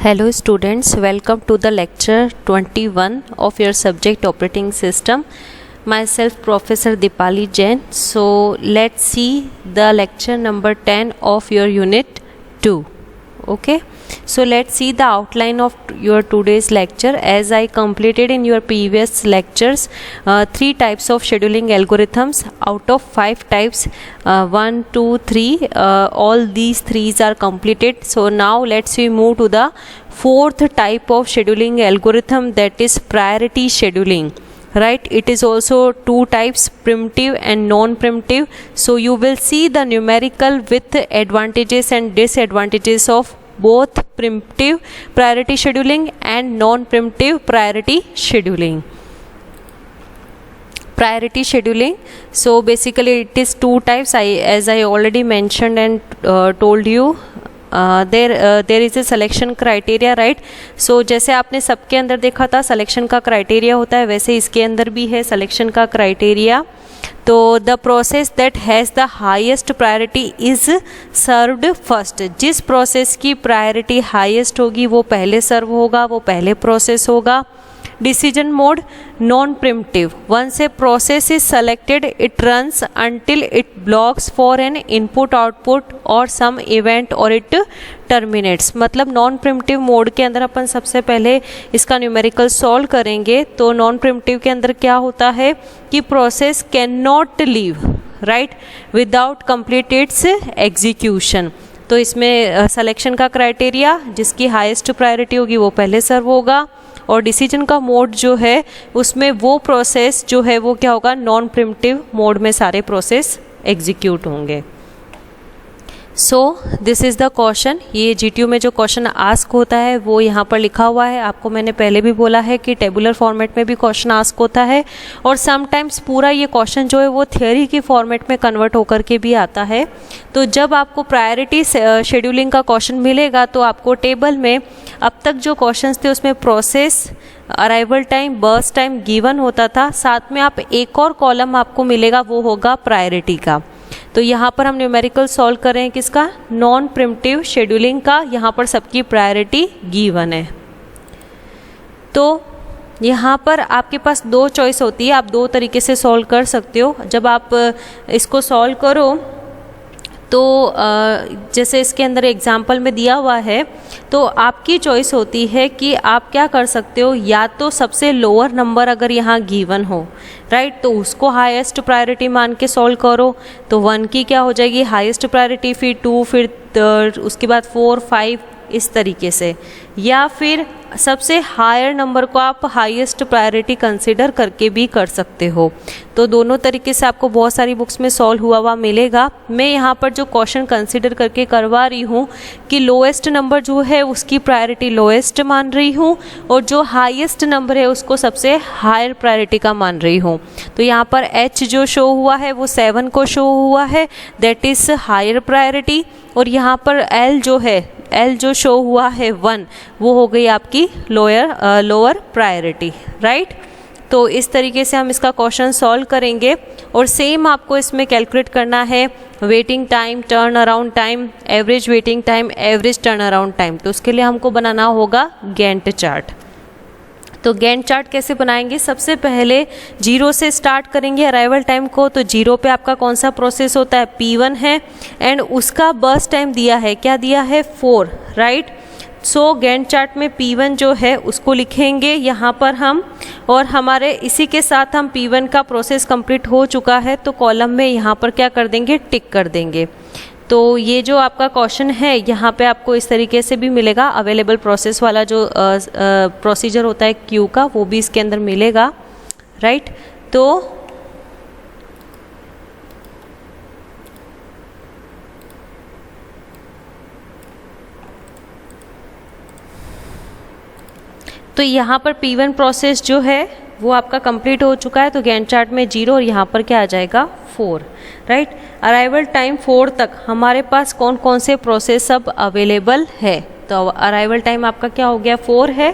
Hello students, welcome to the lecture 21 of your subject operating system. Myself Professor Dipali Jain. So let's see the lecture number 10 of your unit 2. Okay, so let's see the outline of your today's lecture. As I completed in your previous lectures 3 types of scheduling algorithms out of 5 types, 1, 2, 3, all these 3s are completed. So now let's we move to the 4th type of scheduling algorithm, that is priority scheduling. Right, it is also 2 types, primitive and non-primitive. So you will see the numerical with advantages and disadvantages of both primitive priority scheduling and non-primitive priority scheduling. Priority scheduling, so basically it is 2 types. As I already mentioned and told you, there is a selection criteria, right? So जैसे आपने सबके अंदर देखा था selection का criteria होता है, वैसे इसके अंदर भी है सिलेक्शन का क्राइटेरिया. तो the process that has the highest priority is served first. जिस प्रोसेस की प्रायोरिटी हाईएस्ट होगी वो पहले सर्व होगा, वो पहले प्रोसेस होगा. Decision mode, non-primitive. Once a process is selected, it runs until it blocks for an input output or some event or it terminates. मतलब नॉन प्रिमिटिव मोड के अंदर अपन सबसे पहले इसका न्यूमेरिकल सॉल्व करेंगे. तो नॉन प्रिमिटिव के अंदर क्या होता है कि process can not leave right without complete it's execution. तो इसमें सिलेक्शन का क्राइटेरिया, जिसकी हाईएस्ट प्रायोरिटी होगी वो पहले सर्व होगा. और डिसीजन का मोड जो है उसमें वो प्रोसेस जो है वो क्या होगा, नॉन प्रिमिटिव मोड में सारे प्रोसेस एग्जीक्यूट होंगे. So this is the question. ये जीटीयू में जो क्वेश्चन आस्क होता है वो यहाँ पर लिखा हुआ है. आपको मैंने पहले भी बोला है कि टेबुलर फॉर्मेट में भी क्वेश्चन आस्क होता है और समटाइम्स पूरा ये क्वेश्चन जो है वो थियोरी की फॉर्मेट में कन्वर्ट होकर के भी आता है. तो जब आपको प्रायोरिटी शेड्यूलिंग का क्वेश्चन मिलेगा तो आपको टेबल में अब तक जो क्वेश्चंस थे उसमें process, arrival time, burst time given होता था. साथ में आप एक और कॉलम आपको मिलेगा, वो होगा प्रायोरिटी का. तो यहाँ पर हम न्यूमेरिकल सॉल्व कर रहे हैं किसका, नॉन प्रिमिटिव शेड्यूलिंग का. यहाँ पर सबकी प्रायोरिटी गिवन है. तो यहाँ पर आपके पास 2 चॉइस होती है, आप 2 तरीके से सॉल्व कर सकते हो. जब आप इसको सॉल्व करो तो जैसे इसके अंदर एग्जाम्पल में दिया हुआ है, तो आपकी चॉइस होती है कि आप क्या कर सकते हो, या तो सबसे लोअर नंबर अगर यहाँ गिवन हो राइट, तो उसको हाईएस्ट प्रायोरिटी मान के सॉल्व करो. तो 1 की क्या हो जाएगी हाईएस्ट प्रायोरिटी, फिर 2, फिर उसके बाद 4, 5 इस तरीके से. या फिर सबसे हायर नंबर को आप हाईएस्ट प्रायोरिटी कंसिडर करके भी कर सकते हो. तो दोनों तरीके से आपको बहुत सारी बुक्स में सॉल्व हुआ मिलेगा. मैं यहाँ पर जो क्वेश्चन कंसिडर करके करवा रही हूँ कि लोएस्ट नंबर जो है उसकी प्रायोरिटी लोएस्ट मान रही हूँ और जो हाईएस्ट नंबर है उसको सबसे हायर प्रायोरिटी का मान रही हूँ. तो यहाँ पर H जो शो हुआ है वो 7 को शो हुआ है, दैट इज़ हायर प्रायोरिटी. और यहाँ पर L जो शो हुआ है 1, वो हो गई आपकी लोअर प्रायोरिटी राइट. तो इस तरीके से हम इसका क्वेश्चन सॉल्व करेंगे. और सेम आपको इसमें कैलकुलेट करना है waiting time, turn around time, average waiting time, average turn around time. तो उसके लिए हमको बनाना होगा गैंट चार्ट. तो गैंट चार्ट कैसे बनाएंगे, सबसे पहले 0 से स्टार्ट करेंगे अराइवल टाइम को. तो 0 पे आपका कौन सा प्रोसेस होता है, P1 है एंड उसका बर्स्ट टाइम दिया है, क्या दिया है 4 राइट. सो गैंट चार्ट में P1 जो है उसको लिखेंगे यहाँ पर हम, और हमारे इसी के साथ हम P1 का प्रोसेस कंप्लीट हो चुका है तो कॉलम में यहाँ पर क्या कर देंगे, टिक कर देंगे. तो ये जो आपका क्वेश्चन है यहाँ पे आपको इस तरीके से भी मिलेगा. अवेलेबल प्रोसेस वाला जो प्रोसीजर होता है क्यू का, वो भी इसके अंदर मिलेगा राइट. तो यहाँ पर P1 प्रोसेस जो है वो आपका कंप्लीट हो चुका है. तो गैंट चार्ट में 0 और यहाँ पर क्या आ जाएगा 4 राइट. अराइवल टाइम 4 तक हमारे पास कौन कौन से प्रोसेस अब अवेलेबल है. तो अराइवल टाइम आपका क्या हो गया 4 है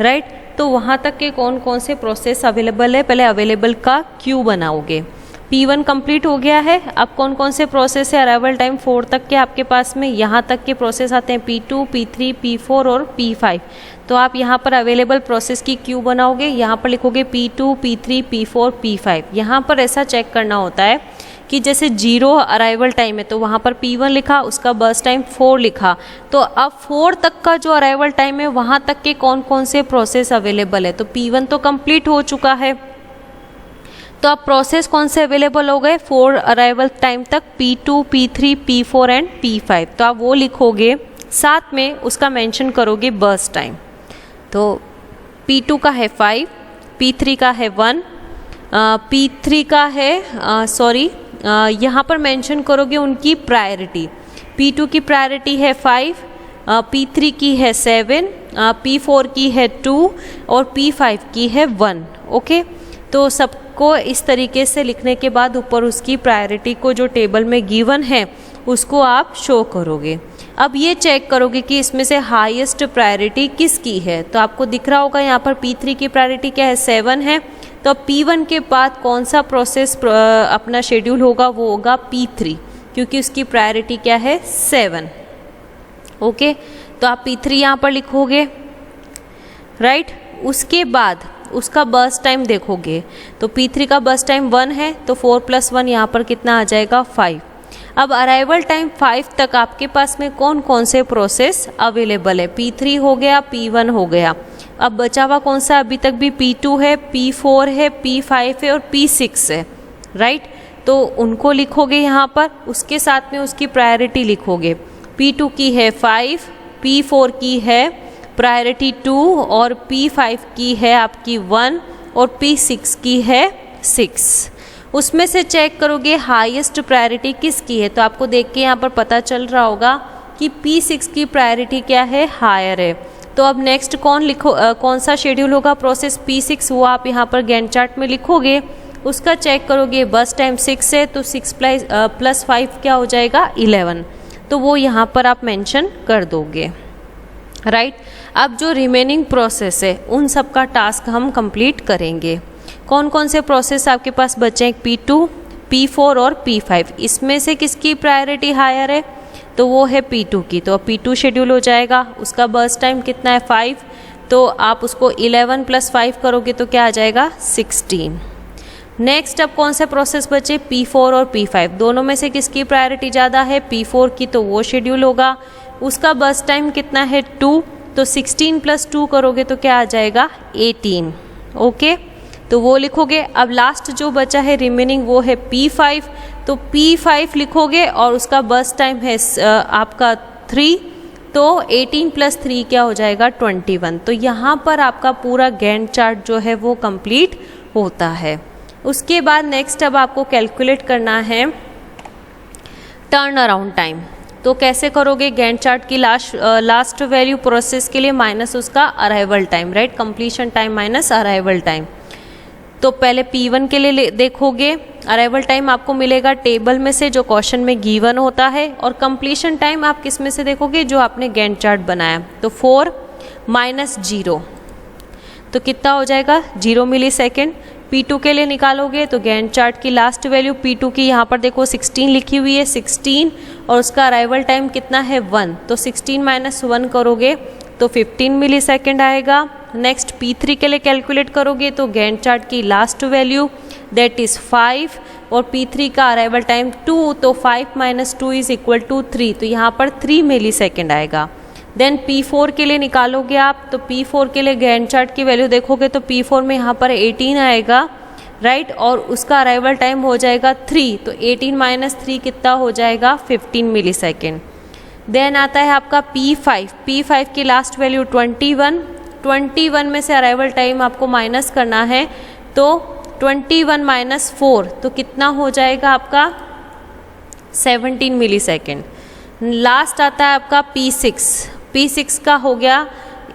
राइट. तो वहाँ तक के कौन कौन से प्रोसेस अवेलेबल है, पहले अवेलेबल का क्यू बनाओगे. P1 कंप्लीट हो गया है। अब कौन कौन से प्रोसेस है अराइवल टाइम 4 तक के आपके पास में, यहाँ तक के प्रोसेस आते हैं P2, P3, P4 और P5। तो आप यहाँ पर अवेलेबल प्रोसेस की क्यू बनाओगे, यहाँ पर लिखोगे P2, P3, P4, P5। यहाँ पर ऐसा चेक करना होता है कि जैसे 0 अराइवल टाइम है तो वहाँ पर P1 लिखा, उसका बर्स्ट टाइम 4 लिखा, तो अब 4 तक का जो अराइवल टाइम है वहाँ तक के कौन कौन से प्रोसेस अवेलेबल है। तो P1 तो कंप्लीट हो चुका है, तो अब प्रोसेस कौन से अवेलेबल हो गए 4 अराइवल टाइम तक, P2, P3, P4 and P5। तो आप वो लिखोगे, साथ में उसका मेंशन करोगे बर्स्ट टाइम। तो P2 का है 5, P3 का है 1, P3 का है यहाँ पर मेंशन करोगे उनकी प्रायोरिटी। P2 की प्रायोरिटी है 5, P3 की है 7, P4 की है 2 और P5 की है 1। ओके, तो सबको इस तरीके से लिखने के बाद ऊपर उसकी प्रायोरिटी को जो टेबल में गिवन है उसको आप शो करोगे। अब ये चेक करोगे कि इसमें से हाईएस्ट प्रायोरिटी किसकी है। तो आपको दिख रहा होगा यहाँ पर P3 की प्रायोरिटी क्या है 7 है, तो P1 के बाद कौन सा प्रोसेस अपना शेड्यूल होगा वो होगा P3, क्योंकि उसकी प्रायोरिटी क्या है 7। ओके, तो आप P3 यहाँ पर लिखोगे, राइट। उसके बाद उसका बर्स्ट टाइम देखोगे तो P3 का बर्स्ट टाइम 1 है, तो 4 + 1 यहाँ पर कितना आ जाएगा 5। अब अराइवल टाइम 5 तक आपके पास में कौन कौन से प्रोसेस अवेलेबल है, P3 हो गया, P1 हो गया, अब बचा हुआ कौन सा अभी तक भी P2 है, P4 है, P5 है और P6 है, राइट। तो उनको लिखोगे यहाँ पर, उसके साथ में उसकी प्रायोरिटी लिखोगे। P2 की है 5, P4 की है प्रायोरिटी 2 और P5 की है आपकी 1 और P6 की है 6। उसमें से चेक करोगे हाईएस्ट प्रायोरिटी किसकी है, तो आपको देख के यहाँ पर पता चल रहा होगा कि P6 की प्रायोरिटी क्या है, हायर है। तो अब नेक्स्ट कौन सा शेड्यूल होगा प्रोसेस P6, वो आप यहाँ पर गैंट चार्ट में लिखोगे। उसका चेक करोगे, बस टाइम 6 है तो 6 + 5 क्या हो जाएगा 11, तो वो यहाँ पर आप मेंशन कर दोगे, राइट। अब जो रिमेनिंग प्रोसेस है उन सब का टास्क हम कंप्लीट करेंगे। कौन कौन से प्रोसेस आपके पास बचे हैं, P2, P4 और P5। इसमें से किसकी प्रायोरिटी हायर है, तो वो है P2 की, तो P2 शेड्यूल हो जाएगा। उसका बर्स्ट टाइम कितना है 5, तो आप उसको 11 + 5 करोगे तो क्या आ जाएगा 16। नेक्स्ट अब कौन से प्रोसेस बचे, P4 और P5। दोनों में से किसकी प्रायोरिटी ज़्यादा है, P4 की, तो वो शेड्यूल होगा। उसका बर्स्ट टाइम कितना है 2, तो 16 + 2 करोगे तो क्या आ जाएगा 18। ओके, तो वो लिखोगे। अब लास्ट जो बचा है रिमेनिंग वो है P5, तो P5 लिखोगे और उसका बर्स्ट टाइम है आपका 3, तो 18 + 3 क्या हो जाएगा 21। तो यहाँ पर आपका पूरा गैंट चार्ट जो है वो कंप्लीट होता है। उसके बाद नेक्स्ट अब आपको कैलकुलेट करना है टर्न अराउंड टाइम। तो कैसे करोगे, गैंट चार्ट की लास्ट वैल्यू प्रोसेस के लिए माइनस उसका arrival time, right, completion time minus arrival time. तो पहले P1 के लिए देखोगे, अराइवल टाइम आपको मिलेगा टेबल में से जो क्वेश्चन में गिवन होता है, और कंप्लीशन टाइम आप किस में से देखोगे, जो आपने गैंट चार्ट बनाया। तो 4 - 0 तो कितना हो जाएगा 0 मिलीसेकेंड। P2 के लिए निकालोगे तो गैंट चार्ट की लास्ट वैल्यू P2 की यहाँ पर देखो 16 लिखी हुई है, 16, और उसका अराइवल टाइम कितना है 1, तो 16 - 1 करोगे तो 15 मिलीसेकेंड आएगा। नेक्स्ट P3 के लिए कैलकुलेट करोगे तो गैंट चार्ट की लास्ट वैल्यू दैट इज़ 5 और P3 का अराइवल टाइम 2, तो 5 - 2 = 3, तो यहाँ पर 3 मिलीसेकेंड आएगा। देन P4 के लिए निकालोगे आप, तो P4 के लिए गैंट चार्ट की वैल्यू देखोगे तो P4 में यहाँ पर 18 आएगा, राइट, और उसका अराइवल टाइम हो जाएगा 3, तो 18 - 3 कितना हो जाएगा 15 मिलीसेकेंड। देन आता है आपका P5 की लास्ट वैल्यू 21 में से अराइवल टाइम आपको माइनस करना है, तो 21 - 4 तो कितना हो जाएगा आपका 17 मिलीसेकेंड। लास्ट आता है आपका P6 का हो गया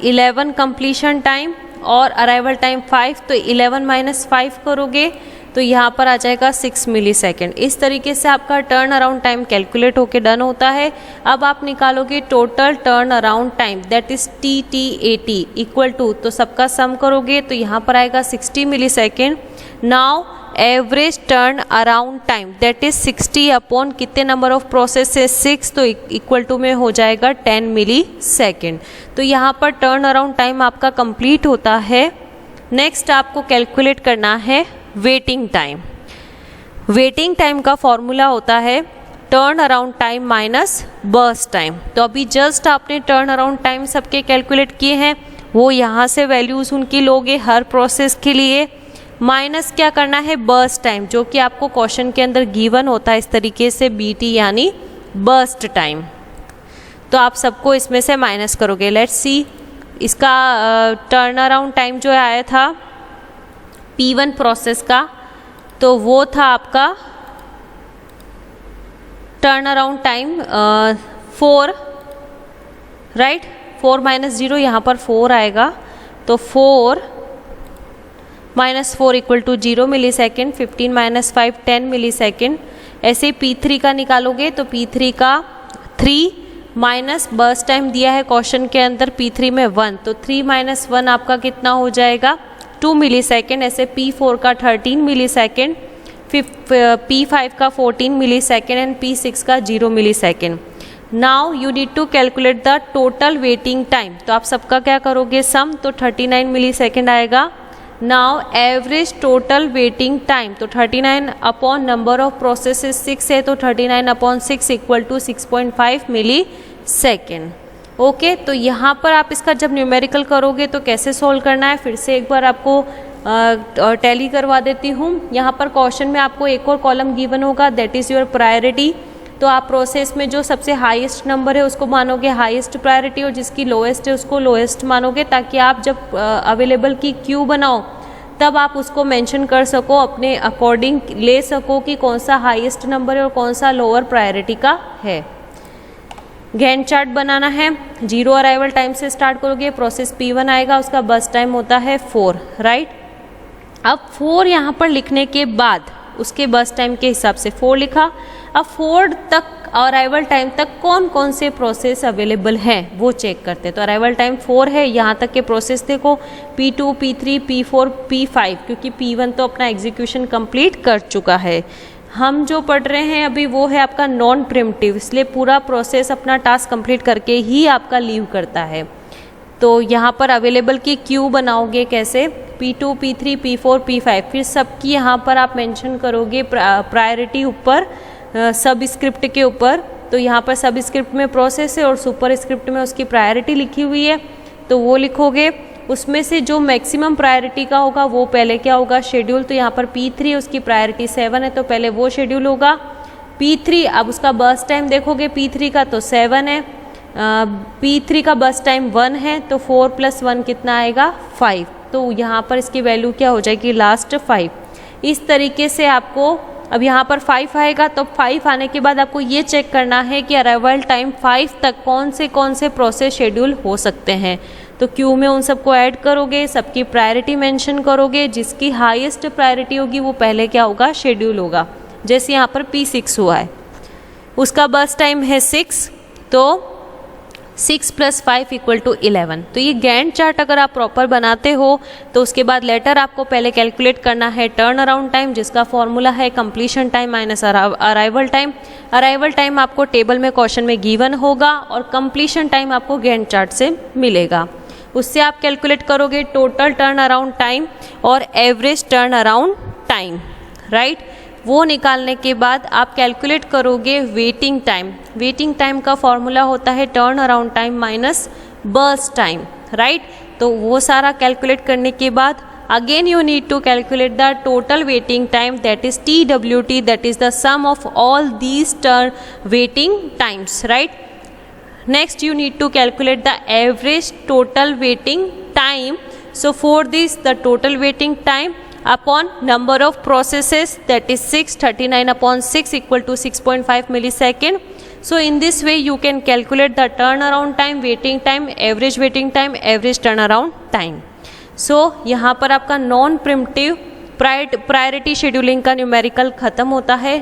11 कंप्लीशन टाइम और अराइवल टाइम 5, तो 11 - 5 करोगे तो यहाँ पर आ जाएगा 6 मिलीसेकेंड। इस तरीके से आपका टर्न अराउंड टाइम कैलकुलेट होके डन होता है। अब आप निकालोगे total turn around time that is TTAT = तो सबका सम करोगे तो यहाँ पर आएगा 60 millisecond. Now average turn around time that is 60 upon कितने नंबर ऑफ प्रोसेस है 6, तो इक्वल टू में हो जाएगा 10 मिली सेकेंड। तो यहाँ पर टर्न अराउंड टाइम आपका कंप्लीट होता है। नेक्स्ट आपको कैलकुलेट करना है वेटिंग टाइम। वेटिंग टाइम का फॉर्मूला होता है turn around time minus burst time. तो अभी जस्ट आपने टर्न अराउंड टाइम सबके कैलकुलेट किए हैं, वो यहाँ से वैल्यूज़ उनकी लोगे हर प्रोसेस के लिए, माइनस क्या करना है बर्स्ट टाइम, जो कि आपको क्वेश्चन के अंदर गिवन होता है इस तरीके से BT यानी बर्स्ट टाइम। तो आप सबको इसमें से माइनस करोगे। लेट्स सी, इसका टर्न अराउंड टाइम जो आया था P1 प्रोसेस का, तो वो था आपका turn around time 4, right. 4 minus 0 यहाँ पर 4 आएगा, तो 4 minus 4 equal to 0 millisecond, 15 minus 5 10 millisecond. ऐसे P3 का निकालोगे तो P3 का 3 माइनस बर्स्ट टाइम दिया है क्वेश्चन के अंदर P3 में 1, तो 3 माइनस 1 आपका कितना हो जाएगा 2 मिली सेकेंड। ऐसे P4 का 13 मिली सेकेंड, P5 का 14 मिली सेकेंड एंड P6 का 0 millisecond. Now you need to calculate the total waiting time. तो आप सबका क्या करोगे सम, तो 39 मिली सेकेंड आएगा। Now average total waiting time, तो 39 अपॉन नंबर ऑफ प्रोसेसेस 6 है, तो 39 upon 6 equal to 6.5 millisecond. Okay, तो यहाँ पर आप इसका जब न्यूमेरिकल करोगे तो कैसे सॉल्व करना है, फिर से एक बार आपको टैली करवा देती हूँ। यहाँ पर क्वेश्चन में आपको एक और कॉलम गिवन होगा दैट इज़ योर प्रायोरिटी। तो आप प्रोसेस में जो सबसे हाईएस्ट नंबर है उसको मानोगे हाईएस्ट प्रायोरिटी, और जिसकी लोएस्ट है उसको लोएस्ट मानोगे, ताकि आप जब अवेलेबल की क्यू बनाओ तब आप उसको मेंशन कर सको, अपने अकॉर्डिंग ले सको कि कौन सा हाईएस्ट नंबर है और कौन सा लोअर प्रायोरिटी का है। गैंट चार्ट बनाना है, 0 अराइवल टाइम से स्टार्ट करोगे, प्रोसेस P1 आएगा, उसका बस टाइम होता है 4, राइट। अब 4 यहाँ पर लिखने के बाद उसके बस टाइम के हिसाब से 4 लिखा। अब 4 तक अराइवल टाइम तक कौन कौन से प्रोसेस अवेलेबल हैं वो चेक करते हैं। तो अराइवल टाइम 4 है, यहाँ तक के प्रोसेस देखो P2, P3, P4, P5, क्योंकि P1 तो अपना एग्जीक्यूशन कंप्लीट कर चुका है। हम जो पढ़ रहे हैं अभी वो है आपका नॉन प्रिम्प्टिव, इसलिए पूरा प्रोसेस अपना टास्क कंप्लीट करके ही आपका लीव करता है। तो यहाँ पर अवेलेबल की क्यू बनाओगे कैसे, P2, P3, P4, P5, फिर सबकी यहाँ पर आप मेंशन करोगे प्रायोरिटी ऊपर सब स्क्रिप्ट के ऊपर। तो यहाँ पर सब स्क्रिप्ट में प्रोसेस है और सुपर स्क्रिप्ट में उसकी प्रायोरिटी लिखी हुई है, तो वो लिखोगे। उसमें से जो मैक्सिमम प्रायोरिटी का होगा वो पहले क्या होगा शेड्यूल। तो यहाँ पर P3 उसकी प्रायोरिटी 7 है, तो पहले वो शेड्यूल होगा P3। अब उसका बस टाइम देखोगे P3 का तो 7 है, P3 का बस टाइम 1 है, तो 4 + 1 कितना आएगा 5। तो यहाँ पर इसकी वैल्यू क्या हो जाएगी लास्ट 5। इस तरीके से आपको अब यहाँ पर 5 आएगा, तो 5 आने के बाद आपको ये चेक करना है कि अराइवल टाइम 5 तक कौन से प्रोसेस शेड्यूल हो सकते हैं। तो क्यू में उन सबको ऐड करोगे, सबकी प्रायोरिटी मेंशन करोगे, जिसकी हाईएस्ट प्रायोरिटी होगी वो पहले क्या होगा शेड्यूल होगा। जैसे यहाँ पर P6 हुआ है, उसका बस टाइम है 6, तो 6 + 5 = 11। तो ये गैंट चार्ट अगर आप प्रॉपर बनाते हो तो उसके बाद लेटर आपको पहले कैलकुलेट करना है टर्न अराउंड टाइम, जिसका फॉर्मूला है completion time minus arrival time. Arrival time आपको टेबल में क्वेश्चन में गिवन होगा और कंप्लीशन टाइम आपको गैंट चार्ट से मिलेगा। उससे आप कैलकुलेट करोगे टोटल टर्न अराउंड टाइम और average turn around time, right. वो निकालने के बाद आप कैलकुलेट करोगे वेटिंग टाइम। वेटिंग टाइम का फॉर्मूला होता है turn around time minus burst time, right. तो वो सारा कैलकुलेट करने के बाद again you need to calculate the total waiting time that is TWT, that is the sum of all these turn waiting times, right. Next you need to calculate the average total waiting time. So for this the total waiting time upon number of processes, that is 6, 39 upon 6 = 6.5 millisecond. So in this way you can calculate the turnaround time, waiting time, average waiting time, average turnaround time. So यहाँ पर आपका non preemptive priority scheduling का numerical खत्म होता है।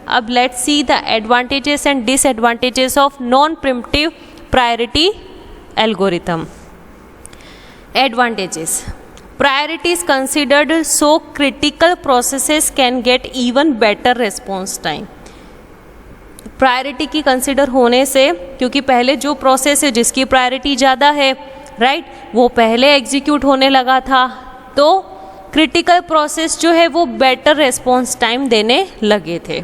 अब let's see the advantages and disadvantages of non preemptive priority algorithm. Advantages, Priority is considered so critical processes can get even better response time. Priority की consider होने से, क्योंकि पहले जो प्रोसेस है जिसकी प्रायोरिटी ज़्यादा है राइट, वो पहले एग्जीक्यूट होने लगा था, तो क्रिटिकल प्रोसेस जो है वो बेटर रेस्पॉन्स टाइम देने लगे थे.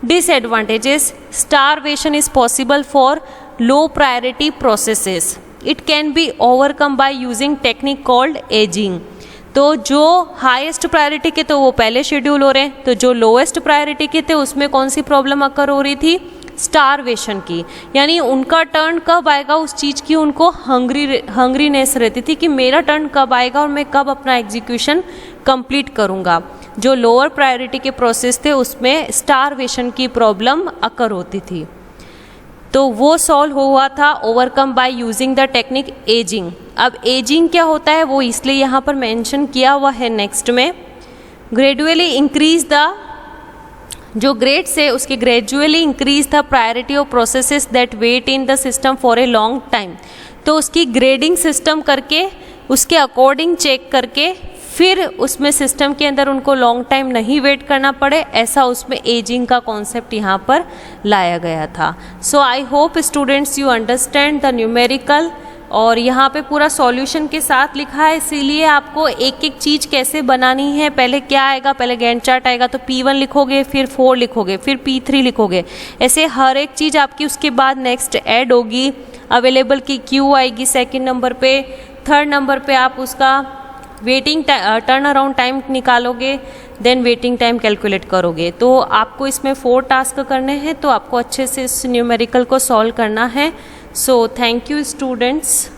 Disadvantages, starvation is possible for low priority processes. It can be overcome by using technique called ageing. तो जो हाईएस्ट प्रायोरिटी के तो वो पहले शेड्यूल हो रहे हैं, तो जो लोएस्ट प्रायोरिटी के थे उसमें कौन सी प्रॉब्लम अकर हो रही थी, स्टारवेशन की. यानी उनका टर्न कब आएगा उस चीज़ की उनको हंग्रीनेस रहती थी कि मेरा टर्न कब आएगा और मैं कब अपना एग्जीक्यूशन कंप्लीट करूंगा. जो लोअर प्रायोरिटी के प्रोसेस थे उसमें स्टारवेशन की प्रॉब्लम अकर होती थी. तो वो सॉल्व हुआ था overcome by using the technique ageing. अब एजिंग क्या होता है वो इसलिए यहाँ पर मेंशन किया हुआ है नेक्स्ट में. ग्रेजुअली इंक्रीज द, जो ग्रेड्स है उसके gradually increase the priority of processes that wait in the system for a long time. तो उसकी ग्रेडिंग सिस्टम करके उसके अकॉर्डिंग चेक करके फिर उसमें सिस्टम के अंदर उनको लॉन्ग टाइम नहीं वेट करना पड़े, ऐसा उसमें एजिंग का कॉन्सेप्ट यहाँ पर लाया गया था. So I hope students you understand the numerical. और यहाँ पे पूरा सॉल्यूशन के साथ लिखा है, इसीलिए आपको एक एक चीज़ कैसे बनानी है, पहले क्या आएगा, पहले गैंट चार्ट आएगा तो P1 लिखोगे, फिर 4 लिखोगे, फिर P3 लिखोगे, ऐसे हर एक चीज़ आपकी उसके बाद नेक्स्ट ऐड होगी. अवेलेबल की क्यू आएगी सेकेंड नंबर पे, थर्ड नंबर पे आप उसका वेटिंग टर्न अराउंड टाइम निकालोगे, देन वेटिंग टाइम कैलकुलेट करोगे. तो आपको इसमें 4 टास्क करने हैं, तो आपको अच्छे से इस न्यूमेरिकल को सॉल्व करना है. So thank you students.